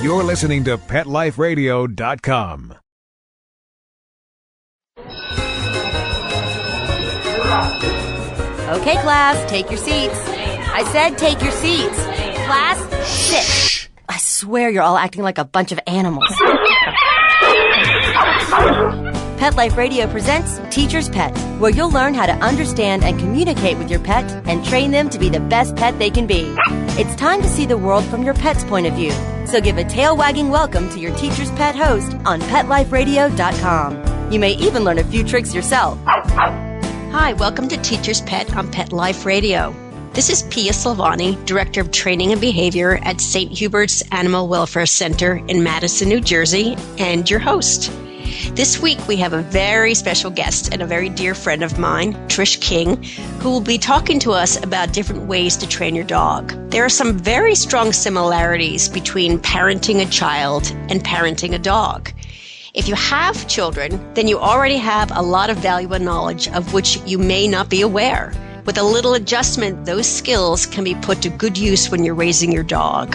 You're listening to PetLifeRadio.com. Okay, class, take your seats. I said take your seats. Class, sit. Shh. I swear you're all acting like a bunch of animals. Pet Life Radio presents Teacher's Pet, where you'll learn how to understand and communicate with your pet and train them to be the best pet they can be. It's time to see the world from your pet's point of view. So give a tail-wagging welcome to your Teacher's Pet host on PetLifeRadio.com. You may even learn a few tricks yourself. Hi, welcome to Teacher's Pet on Pet Life Radio. This is Pia Silvani, Director of Training and Behavior at St. Hubert's Animal Welfare Center in Madison, New Jersey, and your host. This week we have a very special guest and a very dear friend of mine, Trish King, who will be talking to us about different ways to train your dog. There are some very strong similarities between parenting a child and parenting a dog. If you have children, then you already have a lot of valuable knowledge of which you may not be aware. With a little adjustment, those skills can be put to good use when you're raising your dog.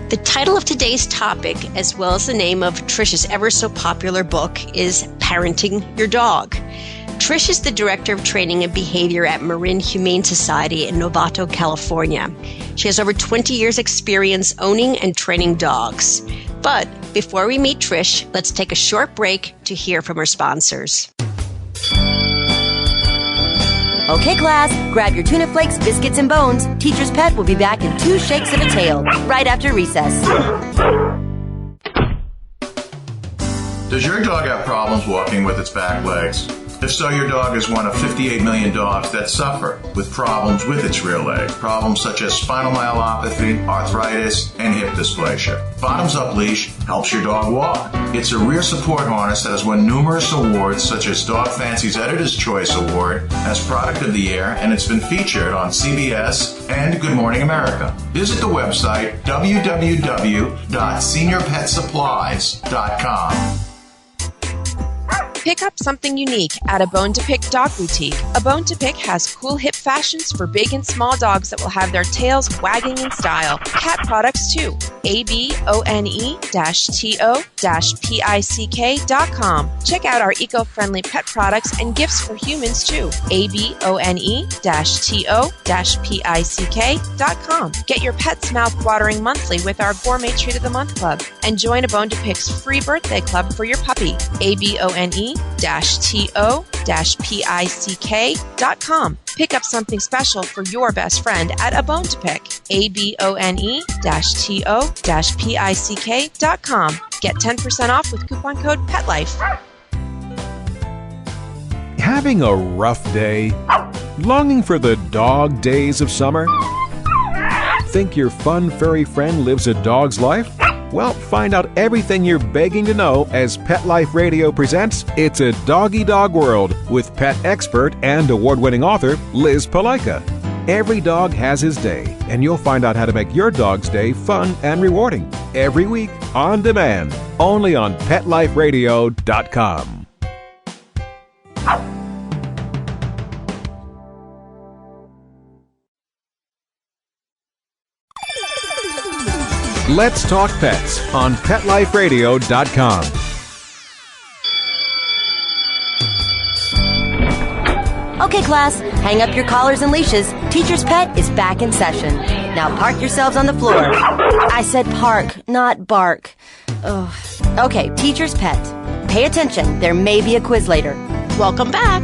The title of today's topic, as well as the name of Trish's ever so popular book, is Parenting Your Dog. Trish is the Director of Training and Behavior at Marin Humane Society in Novato, California. She has over 20 years' experience owning and training dogs. But before we meet Trish, let's take a short break to hear from our sponsors. Okay, class, grab your tuna flakes, biscuits, and bones. Teacher's Pet will be back in 2 shakes of a tail, right after recess. Does your dog have problems walking with its back legs? If so, your dog is one of 58 million dogs that suffer with problems with its rear legs. Problems such as spinal myelopathy, arthritis, and hip dysplasia. Bottoms Up Leash helps your dog walk. It's a rear support harness that has won numerous awards such as Dog Fancy's Editor's Choice Award as Product of the Year, and it's been featured on CBS and Good Morning America. Visit the website www.seniorpetsupplies.com. Pick up something unique at A Bone to Pick Dog Boutique. A Bone to Pick has cool hip fashions for big and small dogs that will have their tails wagging in style. Cat products too. abone-to-pick.com. Check out our eco-friendly pet products and gifts for humans too. abone-to-pick.com. Get your pet's mouth watering monthly with our Gourmet Treat of the Month Club and join A Bone to Pick's free birthday club for your puppy. abone-to-pick.com. Pick up something special for your best friend at A Bone to Pick. abone-to-pick.com. Get 10% off with coupon code PETLIFE. Having a rough day? Longing for the dog days of summer? Think your fun furry friend lives a dog's life? Well, find out everything you're begging to know as Pet Life Radio presents It's a Doggy Dog World with pet expert and award-winning author Liz Palaika. Every dog has his day, and you'll find out how to make your dog's day fun and rewarding. Every week, on demand, only on PetLifeRadio.com. Let's Talk Pets on PetLifeRadio.com. Okay, class, hang up your collars and leashes. Teacher's Pet is back in session. Now park yourselves on the floor. I said park, not bark. Ugh. Okay, Teacher's Pet. Pay attention, there may be a quiz later. Welcome back.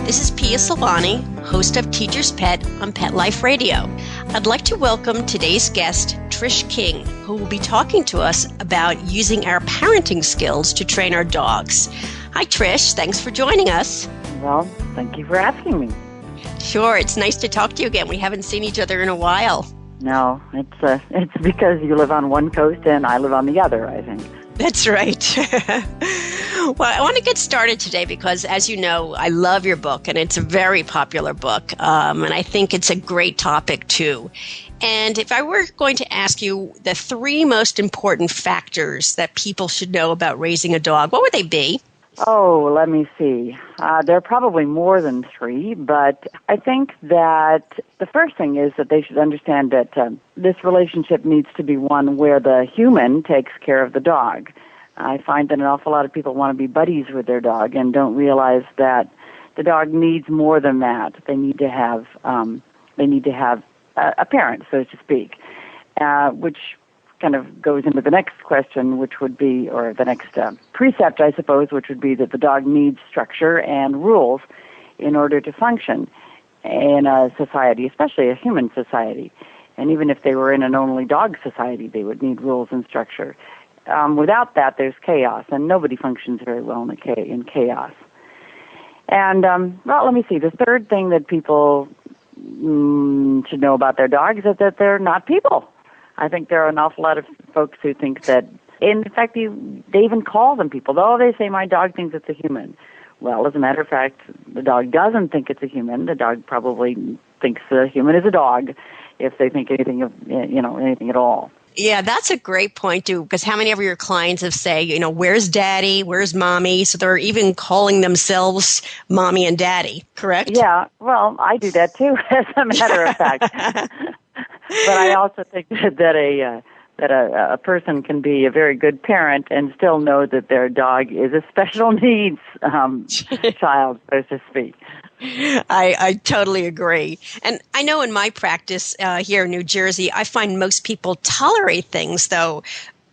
This is Pia Silvani, host of Teacher's Pet on Pet Life Radio. I'd like to welcome today's guest, Trish King, who will be talking to us about using our parenting skills to train our dogs. Hi, Trish. Thanks for joining us. Well, thank you for asking me. Sure. It's nice to talk to you again. We haven't seen each other in a while. No, it's because you live on one coast and I live on the other, I think. That's right. Well, I want to get started today because, as you know, I love your book, and it's a very popular book, and I think it's a great topic, too. And if I were going to ask you the 3 most important factors that people should know about raising a dog, what would they be? Oh, let me see. There are probably more than 3, but I think that the first thing is that they should understand that this relationship needs to be one where the human takes care of the dog. I find that an awful lot of people want to be buddies with their dog and don't realize that the dog needs more than that. They need to have a parent, so to speak, which kind of goes into the next question, which would be, or the next precept, I suppose, which would be that the dog needs structure and rules in order to function in a society, especially a human society. And even if they were in an only dog society, they would need rules and structure. Without that, there's chaos, and nobody functions very well in chaos. And, well, let me see. The third thing that people should know about their dogs is that they're not people. I think there are an awful lot of folks who think that, in fact, they even call them people. Oh, they say, my dog thinks it's a human. Well, as a matter of fact, the dog doesn't think it's a human. The dog probably thinks a human is a dog, if they think anything at all. Yeah, that's a great point, too, because how many of your clients have say, where's daddy, where's mommy? So they're even calling themselves mommy and daddy, correct? Yeah, well, I do that, too, as a matter of fact. But I also think that a person can be a very good parent and still know that their dog is a special needs child, so to speak. I totally agree. And I know in my practice here in New Jersey, I find most people tolerate things, though,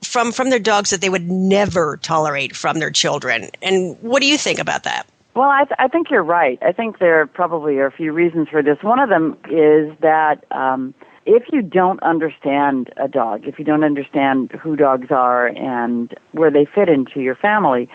from their dogs that they would never tolerate from their children. And what do you think about that? Well, I think you're right. I think there probably are a few reasons for this. One of them is that if you don't understand a dog, if you don't understand who dogs are and where they fit into your family,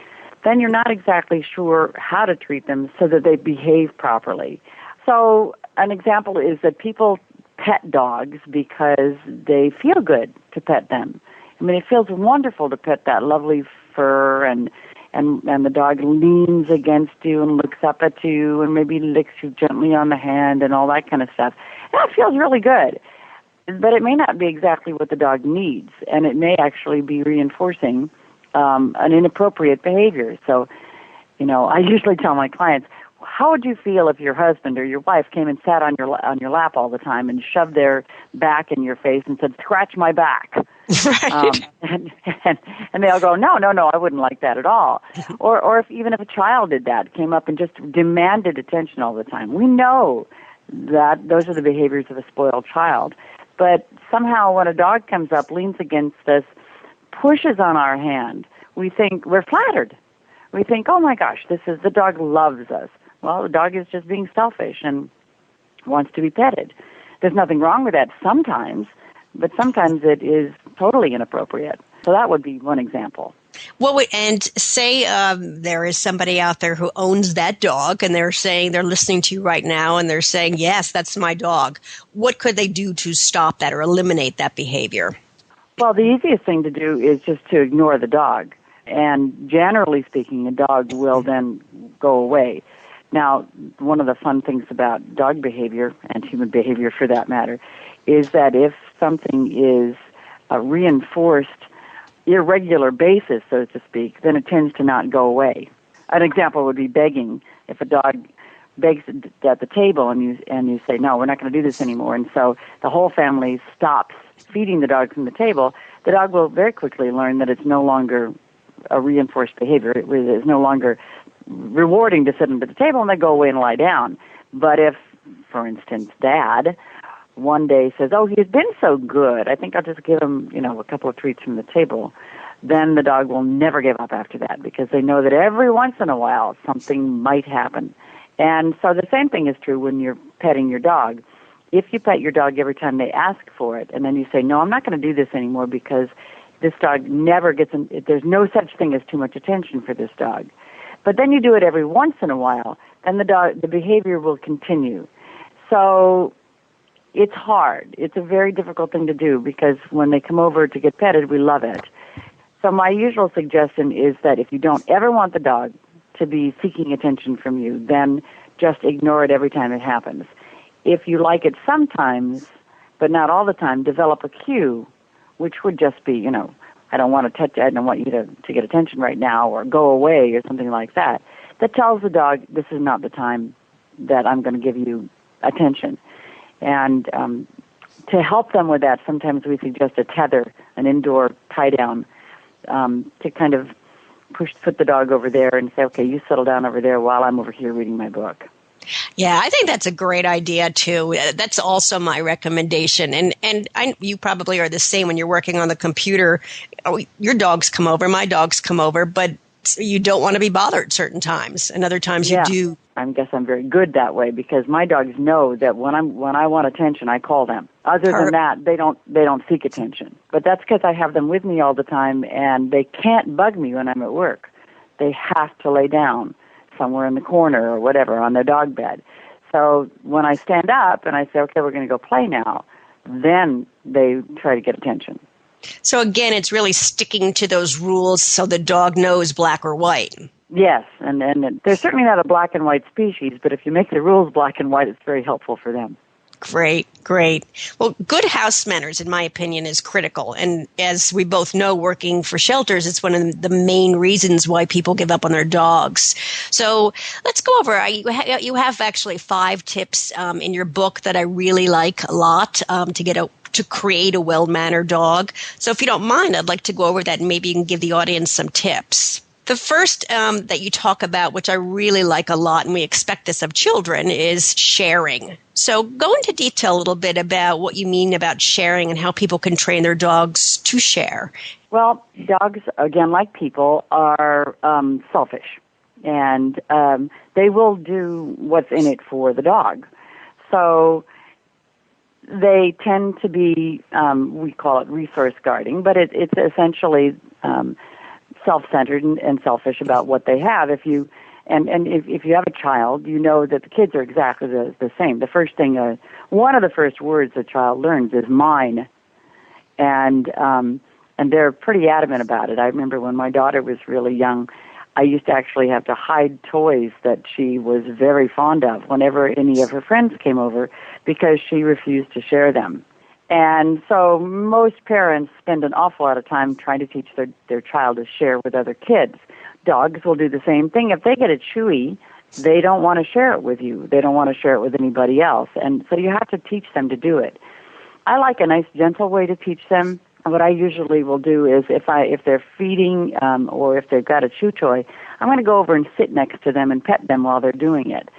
then you're not exactly sure how to treat them so that they behave properly. So an example is that people pet dogs because they feel good to pet them. I mean, it feels wonderful to pet that lovely fur and the dog leans against you and looks up at you and maybe licks you gently on the hand and all that kind of stuff. That feels really good. But it may not be exactly what the dog needs, and it may actually be reinforcing an inappropriate behavior. So, I usually tell my clients, how would you feel if your husband or your wife came and sat on your lap all the time and shoved their back in your face and said, scratch my back? Right. And they'll go, no, I wouldn't like that at all. Or even if a child did that, came up and just demanded attention all the time. We know that those are the behaviors of a spoiled child. But somehow when a dog comes up, leans against us, pushes on our hand, we think we're flattered. We think, oh my gosh, the dog loves us. Well, the dog is just being selfish and wants to be petted. There's nothing wrong with that sometimes, but sometimes it is totally inappropriate. So that would be one example. And say there is somebody out there who owns that dog and they're listening to you right now and they're saying, yes, that's my dog. What could they do to stop that or eliminate that behavior? Well, the easiest thing to do is just to ignore the dog. And generally speaking, the dog will then go away. Now, one of the fun things about dog behavior, and human behavior for that matter, is that if something is reinforced irregular basis, so to speak, then it tends to not go away. An example would be begging. If a dog begs at the table and you say, no, we're not going to do this anymore, and so the whole family stops feeding the dog from the table, the dog will very quickly learn that it's no longer a reinforced behavior. It is no longer rewarding to sit under the table, and they go away and lie down. But if, for instance, Dad one day says, oh, he's been so good, I think I'll just give him, a couple of treats from the table, then the dog will never give up after that because they know that every once in a while something might happen. And so the same thing is true when you're petting your dog. If you pet your dog every time they ask for it, and then you say, no, I'm not going to do this anymore because this dog never gets, there's no such thing as too much attention for this dog. But then you do it every once in a while, and the behavior will continue. So it's hard. It's a very difficult thing to do because when they come over to get petted, we love it. So my usual suggestion is that if you don't ever want the dog to be seeking attention from you, then just ignore it every time it happens. If you like it sometimes, but not all the time, develop a cue, which would just be, I don't want to touch you, I don't want you to get attention right now, or go away, or something like that, that tells the dog, this is not the time that I'm going to give you attention. And to help them with that, sometimes we suggest a tether, an indoor tie-down, to kind of put the dog over there and say, okay, you settle down over there while I'm over here reading my book. Yeah, I think that's a great idea, too. That's also my recommendation. And you probably are the same when you're working on the computer. Your dogs come over, my dogs come over, but you don't want to be bothered certain times, and other times you do. I guess I'm very good that way, because my dogs know that when I want attention, I call them. Other than that, they don't seek attention. But that's because I have them with me all the time, and they can't bug me when I'm at work. They have to lay down somewhere in the corner or whatever on their dog bed. So when I stand up and I say, okay, we're going to go play now, then they try to get attention. So again, it's really sticking to those rules so the dog knows black or white. Yes, and they're certainly not a black and white species, but if you make the rules black and white, it's very helpful for them. Great. Well, good house manners, in my opinion, is critical. And as we both know, working for shelters, it's one of the main reasons why people give up on their dogs. So let's go over. You have actually 5 tips in your book that I really like a lot to create a well-mannered dog. So if you don't mind, I'd like to go over that, and maybe you can give the audience some tips. The first that you talk about, which I really like a lot, and we expect this of children, is sharing. So go into detail a little bit about what you mean about sharing and how people can train their dogs to share. Well, dogs, again, like people, are selfish, and they will do what's in it for the dog. So they tend to be, we call it resource guarding, but it's essentially self-centered and selfish about what they have. If you have a child, you know that the kids are exactly the same. The first thing, one of the first words a child learns is mine, and they're pretty adamant about it. I remember when my daughter was really young, I used to actually have to hide toys that she was very fond of whenever any of her friends came over, because she refused to share them. And so most parents spend an awful lot of time trying to teach their child to share with other kids. Dogs will do the same thing. If they get a chewy, they don't want to share it with you. They don't want to share it with anybody else. And so you have to teach them to do it. I like a nice, gentle way to teach them. What I usually will do is if they're feeding or if they've got a chew toy, I'm going to go over and sit next to them and pet them while they're doing it.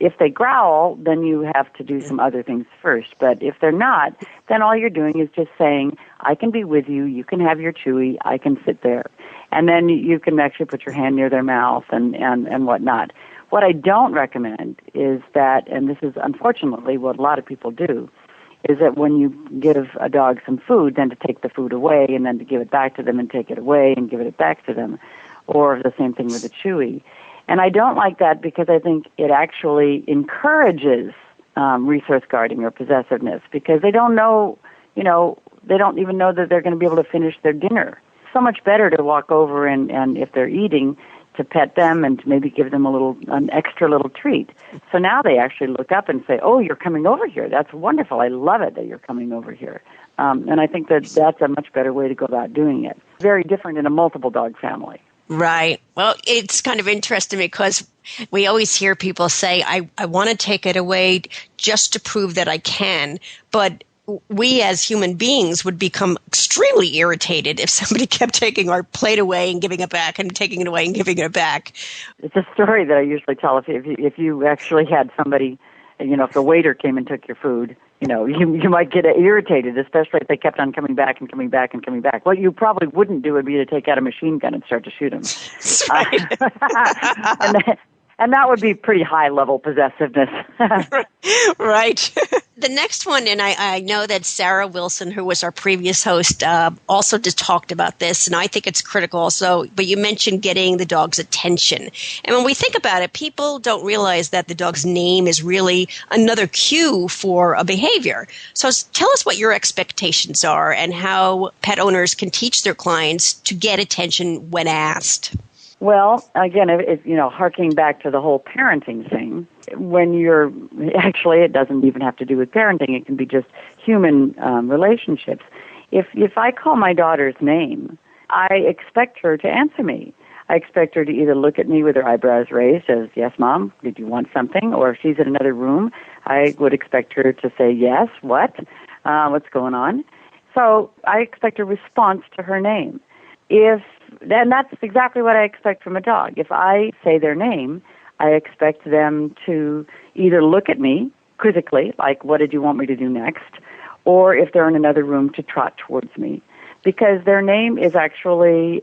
If they growl, then you have to do some other things first. But if they're not, then all you're doing is just saying, I can be with you, you can have your chewy, I can sit there. And then you can actually put your hand near their mouth and whatnot. What I don't recommend is that, and this is unfortunately what a lot of people do, is that when you give a dog some food, then to take the food away and then to give it back to them and take it away and give it back to them, or the same thing with the chewy. And I don't like that because I think it actually encourages resource guarding or possessiveness, because they don't know, they don't even know that they're going to be able to finish their dinner. So much better to walk over and if they're eating, to pet them and to maybe give them an extra little treat. So now they actually look up and say, oh, you're coming over here. That's wonderful. I love it that you're coming over here. And I think that's a much better way to go about doing it. Very different in a multiple dog family. Right. Well, it's kind of interesting because we always hear people say, I want to take it away just to prove that I can. But we as human beings would become extremely irritated if somebody kept taking our plate away and giving it back and taking it away and giving it back. It's a story that I usually tell. If you actually had somebody, if the waiter came and took your food, you might get irritated, especially if they kept on coming back and coming back and coming back. What you probably wouldn't do would be to take out a machine gun and start to shoot them. That's right. And that would be pretty high-level possessiveness. Right. The next one, and I know that Sarah Wilson, who was our previous host, also just talked about this, and I think it's critical also, but you mentioned getting the dog's attention. And when we think about it, people don't realize that the dog's name is really another cue for a behavior. So tell us what your expectations are and how pet owners can teach their clients to get attention when asked. Well, again, harking back to the whole parenting thing, it doesn't even have to do with parenting. It can be just human relationships. If I call my daughter's name, I expect her to answer me. I expect her to either look at me with her eyebrows raised as, yes, Mom, did you want something? Or if she's in another room, I would expect her to say, yes, what? What's going on? So I expect a response to her name. Then that's exactly what I expect from a dog. If I say their name, I expect them to either look at me quizzically, like, what did you want me to do next? Or if they're in another room, to trot towards me. Because their name is actually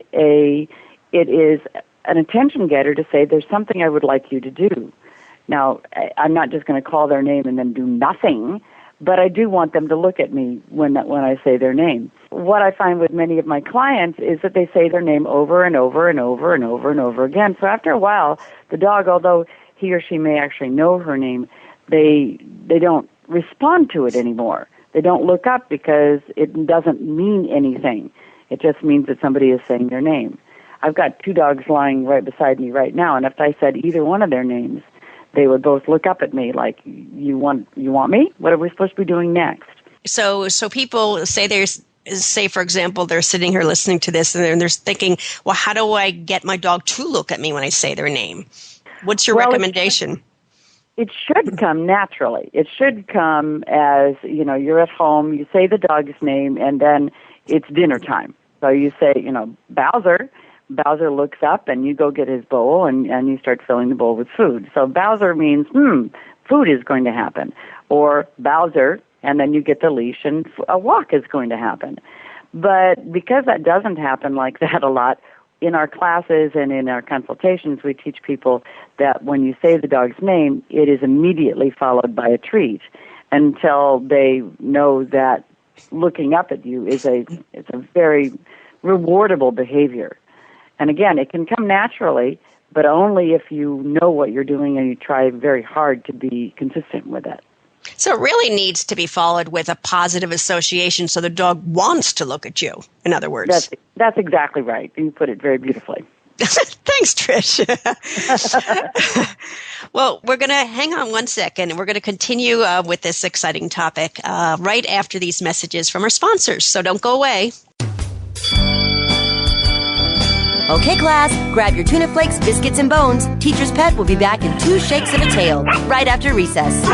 it is an attention getter to say, there's something I would like you to do. Now, I'm not just going to call their name and then do nothing, but I do want them to look at me when I say their name. What I find with many of my clients is that they say their name over and over and over and over and over again. So after a while, the dog, although he or she may actually know her name, they don't respond to it anymore. They don't look up because it doesn't mean anything. It just means that somebody is saying their name. I've got 2 dogs lying right beside me right now, and if I said either one of their names, they would both look up at me like, you want me? What are we supposed to be doing next? So people say, for example, they're sitting here listening to this and they're thinking, well, how do I get my dog to look at me when I say their name? What's your recommendation? It should come naturally. It should come as, you're at home, you say the dog's name, and then it's dinner time. So you say, Bowser. Bowser looks up, and you go get his bowl, and you start filling the bowl with food. So Bowser means, food is going to happen. Or Bowser, and then you get the leash, and a walk is going to happen. But because that doesn't happen like that a lot, in our classes and in our consultations, we teach people that when you say the dog's name, it is immediately followed by a treat until they know that looking up at you is a very rewardable behavior. And again, it can come naturally, but only if you know what you're doing and you try very hard to be consistent with it. So it really needs to be followed with a positive association so the dog wants to look at you, in other words. That's exactly right. You put it very beautifully. Thanks, Trish. Well, we're going to hang on one second, and we're going to continue with this exciting topic right after these messages from our sponsors. So don't go away. Okay, class, grab your tuna flakes, biscuits, and bones. Teacher's Pet will be back in 2 shakes of a tail, right after recess.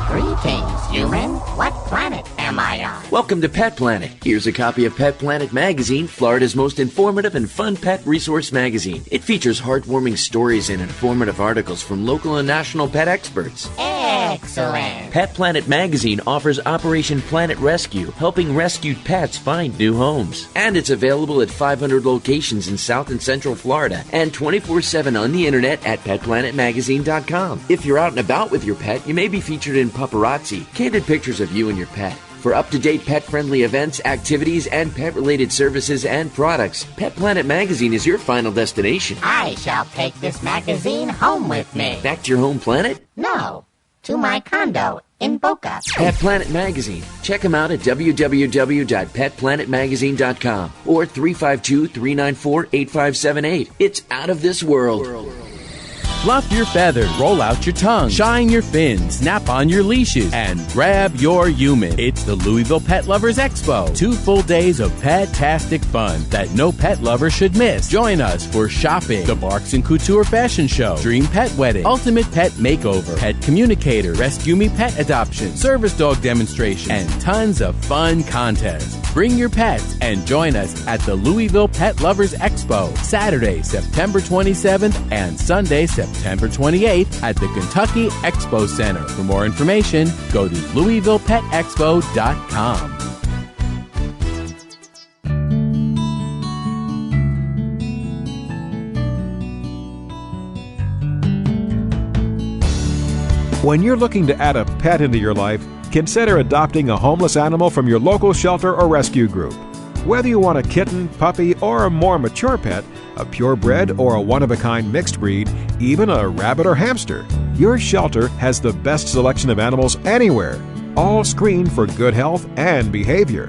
Greetings, human. What planet am I on? Welcome to Pet Planet. Here's a copy of Pet Planet Magazine, Florida's most informative and fun pet resource magazine. It features heartwarming stories and informative articles from local and national pet experts. Excellent. Pet Planet Magazine offers Operation Planet Rescue, helping rescued pets find new homes. And it's available at 500 locations in South and Central Florida and 24/7 on the internet at petplanetmagazine.com. If you're out and about with your pet, you may be featured in paparazzi, candid pictures of you and your pet. For up-to-date pet-friendly events, activities, and pet-related services and products, Pet Planet Magazine is your final destination. I shall take this magazine home with me. Back to your home planet? No, to my condo in Boca. Pet Planet Magazine. Check them out at www.petplanetmagazine.com or 352-394-8578. It's out of this world. Fluff your feathers, roll out your tongue, shine your fins, snap on your leashes, and grab your human. It's the Louisville Pet Lovers Expo. 2 full days of pet-tastic fun that no pet lover should miss. Join us for shopping, the Barks and Couture Fashion Show, Dream Pet Wedding, Ultimate Pet Makeover, Pet Communicator, Rescue Me Pet Adoption, Service Dog Demonstration, and tons of fun contests. Bring your pets and join us at the Louisville Pet Lovers Expo, Saturday, September 27th and Sunday, September 28th at the Kentucky Expo Center. For more information, go to LouisvillePetExpo.com. When you're looking to add a pet into your life, consider adopting a homeless animal from your local shelter or rescue group. Whether you want a kitten, puppy, or a more mature pet, a purebred or a one-of-a-kind mixed breed, even a rabbit or hamster, your shelter has the best selection of animals anywhere, all screened for good health and behavior.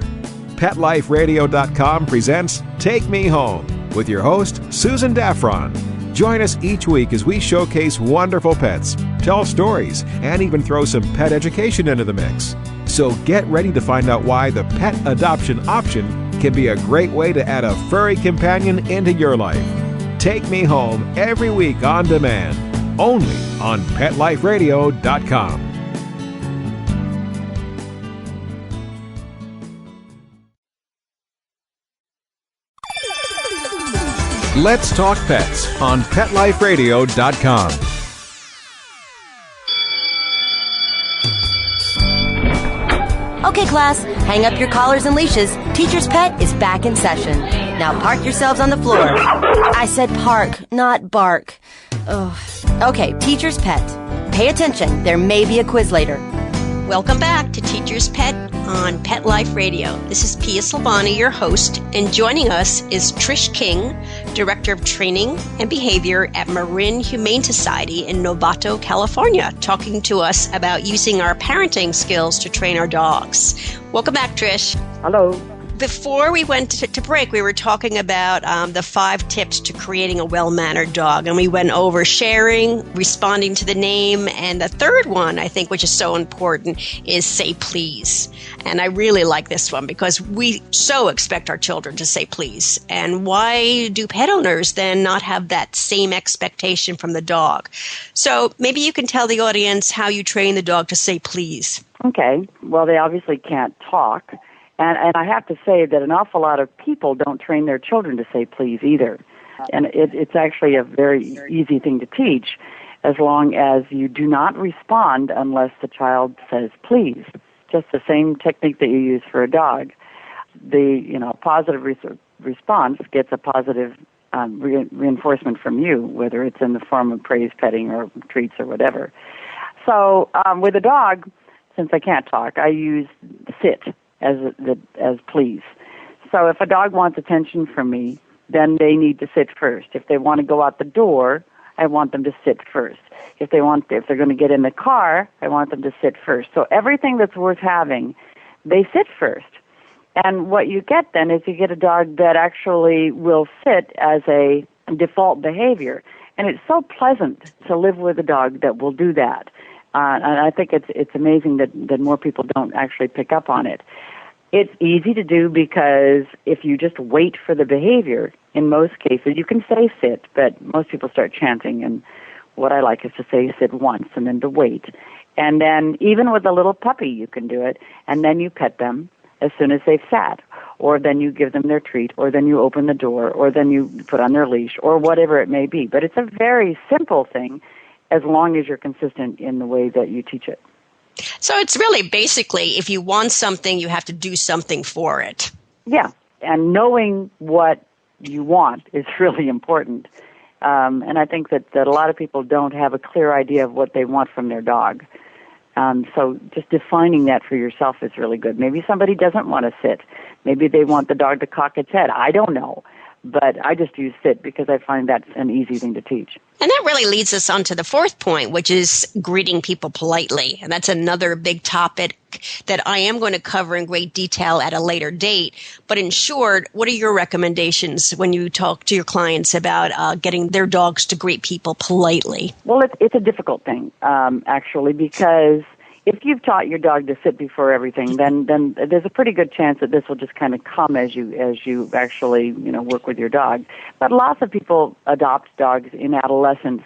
PetLifeRadio.com presents Take Me Home with your host, Susan Daffron. Join us each week as we showcase wonderful pets, tell stories, and even throw some pet education into the mix. So get ready to find out why the pet adoption option can be a great way to add a furry companion into your life. Take Me Home every week on demand, only on PetLifeRadio.com. Let's Talk Pets on PetLifeRadio.com. Okay, class, hang up your collars and leashes. Teacher's Pet is back in session. Now park yourselves on the floor. I said park, not bark. Ugh. Okay, Teacher's Pet. Pay attention, there may be a quiz later. Welcome back to Teacher's Pet on Pet Life Radio. This is Pia Silvani, your host, and joining us is Trish King, Director of Training and Behavior at Marin Humane Society in Novato, California, talking to us about using our parenting skills to train our dogs. Welcome back, Trish. Hello. Before we went to break, we were talking about the 5 tips to creating a well-mannered dog. And we went over sharing, responding to the name. And the third one, I think, which is so important, is say please. And I really like this one because we so expect our children to say please. And why do pet owners then not have that same expectation from the dog? So maybe you can tell the audience how you train the dog to say please. Okay. Well, they obviously can't talk. And I have to say that an awful lot of people don't train their children to say please either. And it's actually a very easy thing to teach as long as you do not respond unless the child says please. Just the same technique that you use for a dog. The positive response gets a positive reinforcement from you, whether it's in the form of praise, petting, or treats or whatever. So with a dog, since I can't talk, I use sit as please. So if a dog wants attention from me, then they need to sit first. If they want to go out the door, I want them to sit first. If they're going to get in the car, I want them to sit first. So everything that's worth having, they sit first. And what you get then is you get a dog that actually will sit as a default behavior. And it's so pleasant to live with a dog that will do that. And I think it's amazing that more people don't actually pick up on it. It's easy to do because if you just wait for the behavior, in most cases, you can say sit, but most people start chanting, and what I like is to say sit once and then to wait. And then even with a little puppy, you can do it, and then you pet them as soon as they've sat, or then you give them their treat, or then you open the door, or then you put on their leash, or whatever it may be. But it's a very simple thing as long as you're consistent in the way that you teach it. So it's really basically, if you want something, you have to do something for it. Yeah, and knowing what you want is really important. And I think that a lot of people don't have a clear idea of what they want from their dog. So just defining that for yourself is really good. Maybe somebody doesn't want to sit. Maybe they want the dog to cock its head. I don't know. But I just use sit because I find that's an easy thing to teach. And that really leads us on to the fourth point, which is greeting people politely. And that's another big topic that I am going to cover in great detail at a later date. But in short, what are your recommendations when you talk to your clients about getting their dogs to greet people politely? Well, it's a difficult thing, actually, because if you've taught your dog to sit before everything, then there's a pretty good chance that this will just kind of come as you actually work with your dog. But lots of people adopt dogs in adolescence,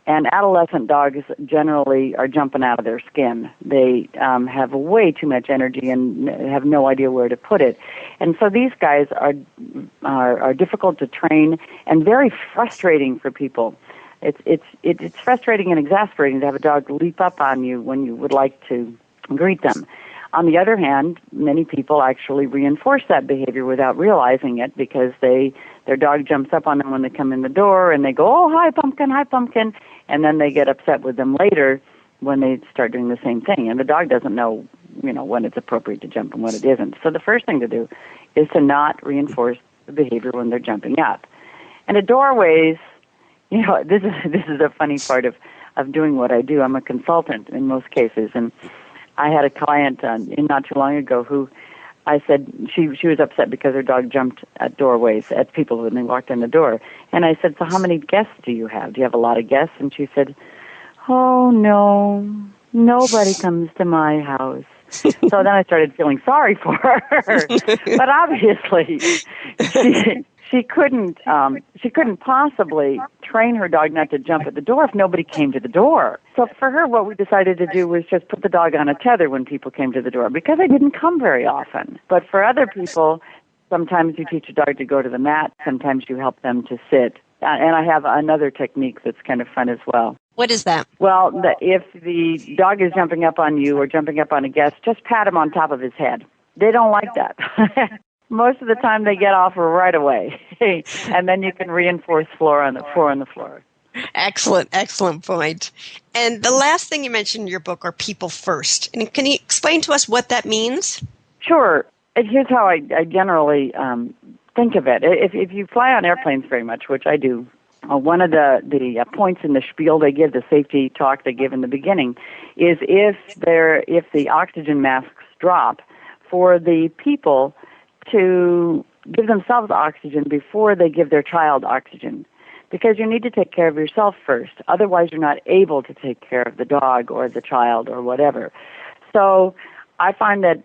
and adolescent dogs generally are jumping out of their skin. They have way too much energy and have no idea where to put it, and so these guys are difficult to train and very frustrating for people. It's frustrating and exasperating to have a dog leap up on you when you would like to greet them. On the other hand, many people actually reinforce that behavior without realizing it because their dog jumps up on them when they come in the door and they go, "Oh, hi, pumpkin," and then they get upset with them later when they start doing the same thing. And the dog doesn't know, when it's appropriate to jump and when it isn't. So the first thing to do is to not reinforce the behavior when they're jumping up. And at doorways, this is a funny part of doing what I do. I'm a consultant in most cases, and I had a client not too long ago who I said, she was upset because her dog jumped at doorways at people when they walked in the door. And I said, so how many guests do you have? Do you have a lot of guests? And she said, oh, no, nobody comes to my house. So then I started feeling sorry for her. But obviously, she couldn't possibly train her dog not to jump at the door if nobody came to the door. So for her, what we decided to do was just put the dog on a tether when people came to the door, because they didn't come very often. But for other people, sometimes you teach a dog to go to the mat, sometimes you help them to sit. And I have another technique that's kind of fun as well. What is that? Well, if the dog is jumping up on you or jumping up on a guest, just pat him on top of his head. They don't like that. Most of the time they get off right away. And then you can reinforce floor on the floor. Excellent point. And the last thing you mentioned in your book are people first. And can you explain to us what that means? Sure. Here's how I generally think of it. If you fly on airplanes very much, which I do, one of the points in the spiel they give, the safety talk they give in the beginning, is if the oxygen masks drop, for the people to give themselves oxygen before they give their child oxygen. Because you need to take care of yourself first. Otherwise, you're not able to take care of the dog or the child or whatever. So I find that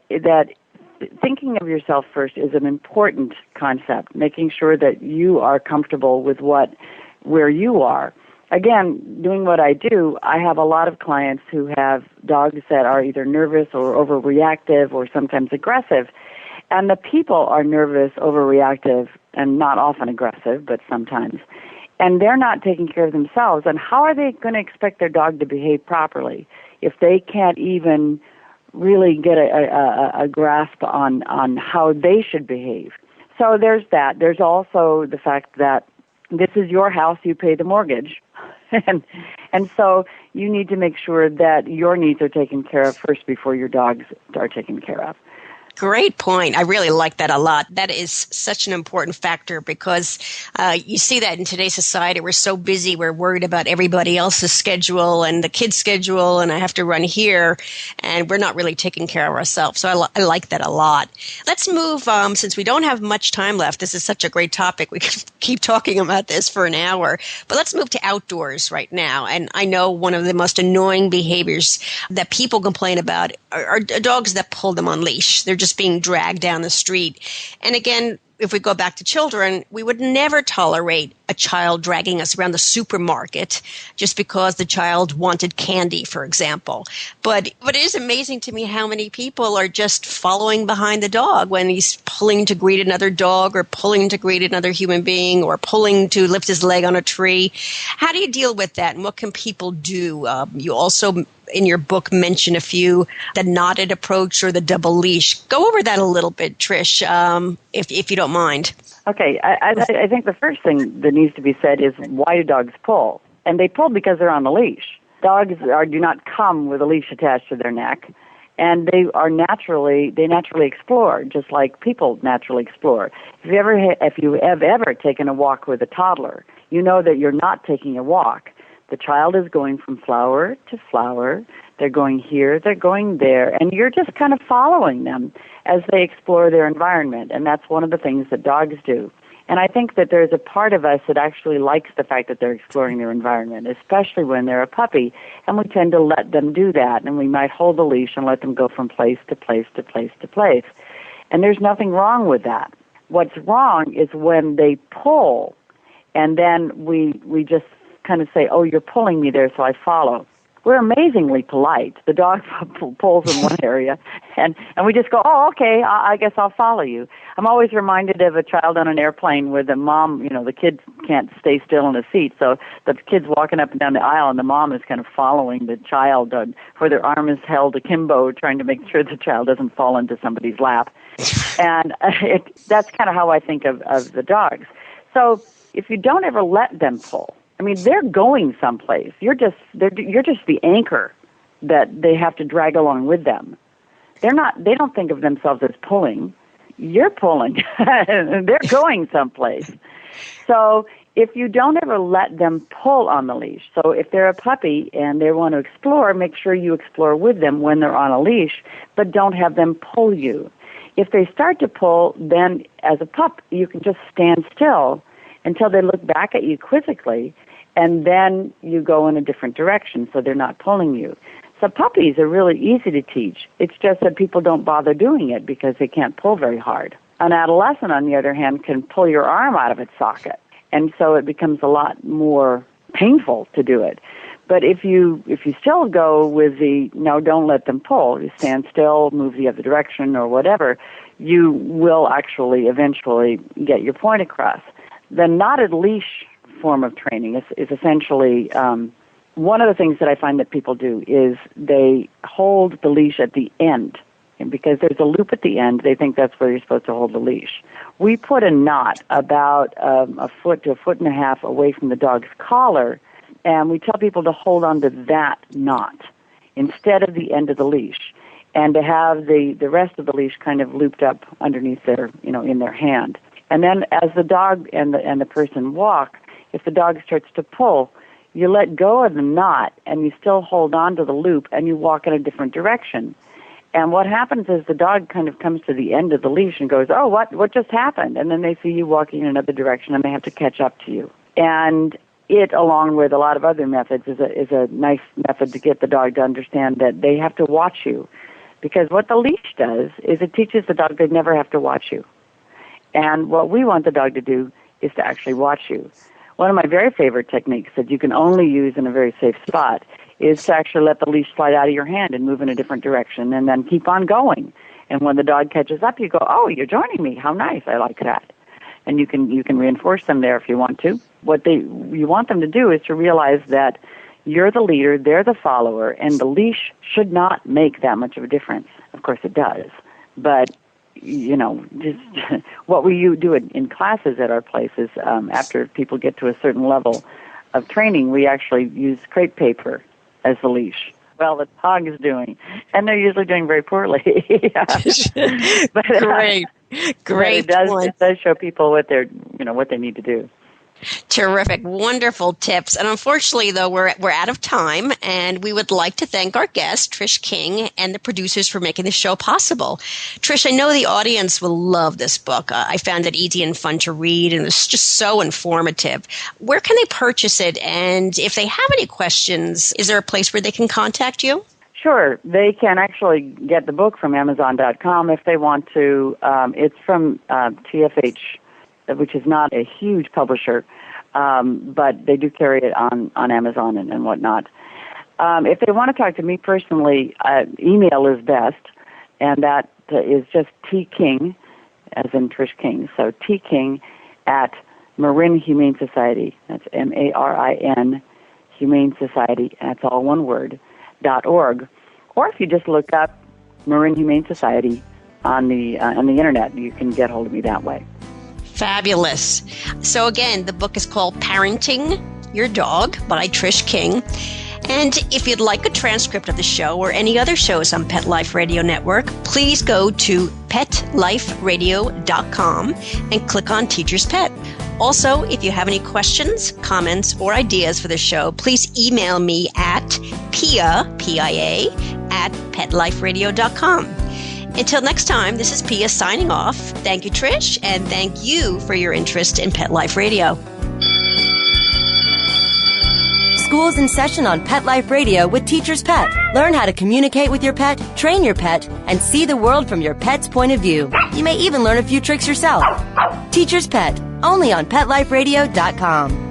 thinking of yourself first is an important concept, making sure that you are comfortable with where you are. Again, doing what I do, I have a lot of clients who have dogs that are either nervous or overreactive or sometimes aggressive. And the people are nervous, overreactive, and not often aggressive, but sometimes. And they're not taking care of themselves. And how are they going to expect their dog to behave properly if they can't even really get a grasp on how they should behave? So there's that. There's also the fact that this is your house, you pay the mortgage. And so you need to make sure that your needs are taken care of first before your dogs are taken care of. Great point. I really like that a lot. That is such an important factor because you see that in today's society. We're so busy. We're worried about everybody else's schedule and the kids' schedule, and I have to run here, and we're not really taking care of ourselves. So I like that a lot. Let's move, since we don't have much time left. This is such a great topic. We could keep talking about this for an hour. But let's move to outdoors right now. And I know one of the most annoying behaviors that people complain about are dogs that pull them on leash. They're just being dragged down the street. And again, if we go back to children, we would never tolerate a child dragging us around the supermarket just because the child wanted candy, for example. But it is amazing to me how many people are just following behind the dog when he's pulling to greet another dog or pulling to greet another human being or pulling to lift his leg on a tree. How do you deal with that, and what can people do? You also, in your book, mention a few, the knotted approach or the double leash. Go over that a little bit, Trish, if you don't mind. Okay, I think the first thing that needs to be said is, why do dogs pull? And they pull because they're on the leash. Dogs do not come with a leash attached to their neck, and they naturally explore, just like people naturally explore. If you have ever taken a walk with a toddler, you know that you're not taking a walk. The child is going from flower to flower. They're going here, they're going there, and you're just kind of following them as they explore their environment, and that's one of the things that dogs do. And I think that there's a part of us that actually likes the fact that they're exploring their environment, especially when they're a puppy, and we tend to let them do that, and we might hold the leash and let them go from place to place to place to place. And there's nothing wrong with that. What's wrong is when they pull, and then we just kind of say, oh, you're pulling me there, so I follow. We're amazingly polite. The dog pulls in one area, and we just go, oh, okay, I guess I'll follow you. I'm always reminded of a child on an airplane where the mom, the kid can't stay still in a seat, so the kid's walking up and down the aisle, and the mom is kind of following the child, where their arm is held akimbo, trying to make sure the child doesn't fall into somebody's lap. And that's kind of how I think of the dogs. So if you don't ever let them pull, I mean, they're going someplace. You're just the anchor that they have to drag along with them. They don't think of themselves as pulling. You're pulling. They're going someplace. So if you don't ever let them pull on the leash, so if they're a puppy and they want to explore, make sure you explore with them when they're on a leash, but don't have them pull you. If they start to pull, then as a pup, you can just stand still until they look back at you quizzically, and then you go in a different direction so they're not pulling you. So puppies are really easy to teach. It's just that people don't bother doing it because they can't pull very hard. An adolescent, on the other hand, can pull your arm out of its socket, and so it becomes a lot more painful to do it. But if you still go with the, no, don't let them pull, you stand still, move the other direction or whatever, you will actually eventually get your point across. The knotted leash form of training is essentially, one of the things that I find that people do is they hold the leash at the end. And because there's a loop at the end, they think that's where you're supposed to hold the leash. We put a knot about a foot to a foot and a half away from the dog's collar, and we tell people to hold on to that knot instead of the end of the leash, and to have the rest of the leash kind of looped up underneath their, in their hand. And then as the dog and the person walk, if the dog starts to pull, you let go of the knot and you still hold on to the loop and you walk in a different direction. And what happens is the dog kind of comes to the end of the leash and goes, oh, what just happened? And then they see you walking in another direction and they have to catch up to you. And it, along with a lot of other methods, is a nice method to get the dog to understand that they have to watch you. Because what the leash does is it teaches the dog they never have to watch you. And what we want the dog to do is to actually watch you. One of my very favorite techniques that you can only use in a very safe spot is to actually let the leash slide out of your hand and move in a different direction and then keep on going. And when the dog catches up, you go, oh, you're joining me. How nice. I like that. And you can reinforce them there if you want to. What you want them to do is to realize that you're the leader, they're the follower, and the leash should not make that much of a difference. Of course it does. But, just what we do in classes at our places, after people get to a certain level of training, we actually use crepe paper as the leash. Well, the dog is doing, and they're usually doing very poorly. But, Great. It does show people what they need to do. Terrific. Wonderful tips. And unfortunately, though, we're out of time, and we would like to thank our guest, Trish King, and the producers for making the show possible. Trish, I know the audience will love this book. I found it easy and fun to read, and it's just so informative. Where can they purchase it? And if they have any questions, is there a place where they can contact you? Sure. They can actually get the book from Amazon.com if they want to. It's from TFH, which is not a huge publisher, but they do carry it on Amazon and whatnot. If they want to talk to me personally, email is best, and that is just tking, as in Trish King. So tking at Marin Humane Society. That's MARIN Humane Society. That's all one word. .org. Or if you just look up Marin Humane Society on the internet, you can get hold of me that way. Fabulous. So again, the book is called Parenting Your Dog by Trish King. And if you'd like a transcript of the show or any other shows on Pet Life Radio Network, please go to PetLifeRadio.com and click on Teacher's Pet. Also, if you have any questions, comments, or ideas for the show, please email me at Pia, P-I-A, at PetLifeRadio.com. Until next time, this is Pia signing off. Thank you, Trish, and thank you for your interest in Pet Life Radio. School's in session on Pet Life Radio with Teacher's Pet. Learn how to communicate with your pet, train your pet, and see the world from your pet's point of view. You may even learn a few tricks yourself. Teacher's Pet, only on PetLifeRadio.com.